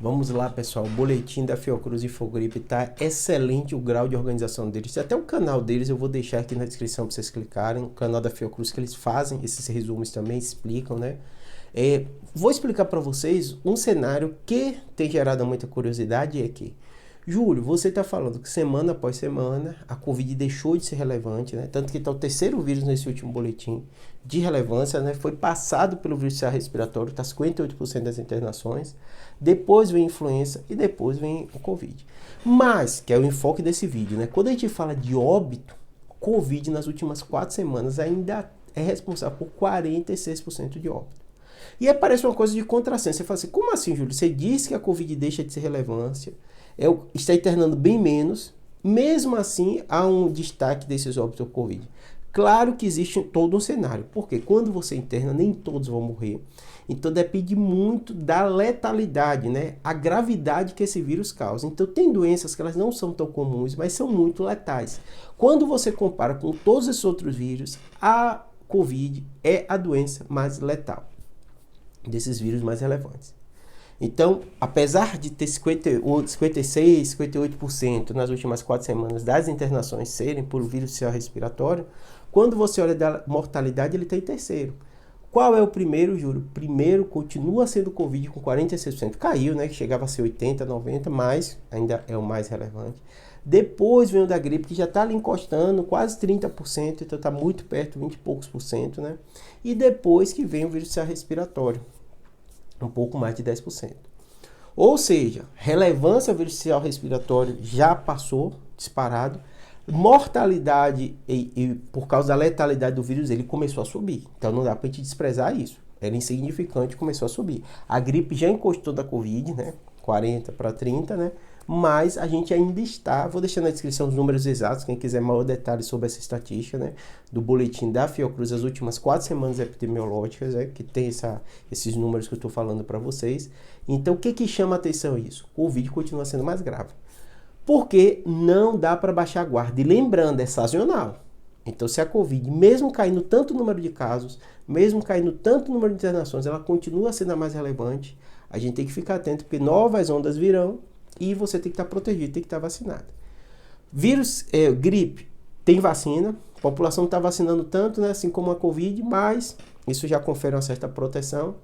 Vamos lá, pessoal. O boletim da Fiocruz Infogripe tá excelente o grau de organização deles. Até o canal deles eu vou deixar aqui na descrição para vocês clicarem. O canal da Fiocruz que eles fazem esses resumos também, explicam, né? Vou explicar para vocês um cenário que tem gerado muita curiosidade. É que, Júlio, você está falando que semana após semana a Covid deixou de ser relevante, né? Tanto que está o terceiro vírus nesse último boletim de relevância, né? Foi passado pelo vírus respiratório, está 58% das internações. Depois vem a influenza e depois vem o Covid. Mas, que é o enfoque desse vídeo, né? Quando a gente fala de óbito, Covid nas últimas 4 semanas ainda é responsável por 46% de óbito. E aí parece uma coisa de contrassenso. Você fala assim, como assim, Júlio? Você disse que a Covid deixa de ser relevância, está internando bem menos, mesmo assim há um destaque desses óbitos por Covid. Claro que existe todo um cenário, porque quando você interna, nem todos vão morrer. Então depende muito da letalidade, né? A gravidade que esse vírus causa. Então tem doenças que elas não são tão comuns, mas são muito letais. Quando você compara com todos esses outros vírus, a Covid é a doença mais letal desses vírus mais relevantes. Então, apesar de ter 56, 58% nas últimas 4 semanas das internações serem por vírus respiratório, quando você olha da mortalidade, ele está em terceiro. Qual é o primeiro, Júlio? Primeiro continua sendo o Covid com 46%. Caiu, né? Que chegava a ser 80, 90, mas ainda é o mais relevante. Depois vem o da gripe, que já está ali encostando quase 30%, então está muito perto, 20 e poucos por cento, né? E depois que vem o vírus respiratório, um pouco mais de 10%. Ou seja, relevância vírus respiratório já passou, disparado. Mortalidade e por causa da letalidade do vírus, ele começou a subir. Então não dá para a gente desprezar isso. Era insignificante, começou a subir. A gripe já encostou da Covid, né? 40 para 30, né? Mas a gente ainda está, vou deixar na descrição os números exatos, quem quiser maior detalhes sobre essa estatística, né, do boletim da Fiocruz, as últimas 4 semanas epidemiológicas, que tem esses números que eu estou falando para vocês. Então, o que chama a atenção isso? O Covid continua sendo mais grave. Porque não dá para baixar a guarda. E lembrando, é sazonal. Então, se a Covid, mesmo caindo tanto o número de casos, mesmo caindo tanto o número de internações, ela continua sendo a mais relevante, a gente tem que ficar atento, porque novas ondas virão, e você tem que estar protegido, tem que estar vacinado. Vírus, gripe, tem vacina. A população não está vacinando tanto, né, assim como a Covid, mas isso já confere uma certa proteção.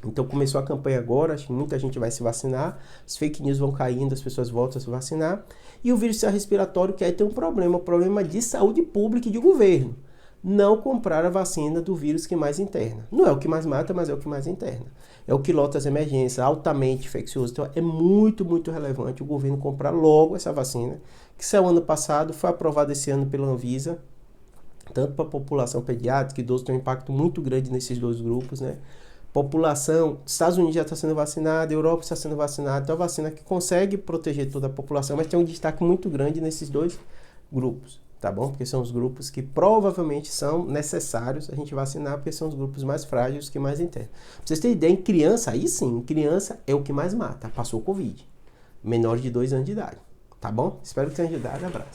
Então começou a campanha agora, acho que muita gente vai se vacinar. As fake news vão caindo, as pessoas voltam a se vacinar. E o vírus respiratório, que aí tem um problema de saúde pública e de governo. Não comprar a vacina do vírus que mais interna. Não é o que mais mata, mas é o que mais interna. É o que lota as emergências, altamente infeccioso. Então é muito, muito relevante o governo comprar logo essa vacina, que saiu ano passado, foi aprovada esse ano pela Anvisa, tanto para a população pediátrica, idoso, tem um impacto muito grande nesses dois grupos, né? População, Estados Unidos já está sendo vacinada, Europa está sendo vacinada, então é uma vacina que consegue proteger toda a população, mas tem um destaque muito grande nesses dois grupos. Tá bom? Porque são os grupos que provavelmente são necessários a gente vacinar, porque são os grupos mais frágeis, que mais internam. Pra vocês terem ideia, em criança, aí sim, criança é o que mais mata. Passou Covid. Menor de 2 anos de idade. Tá bom? Espero que tenha ajudado. Abraço.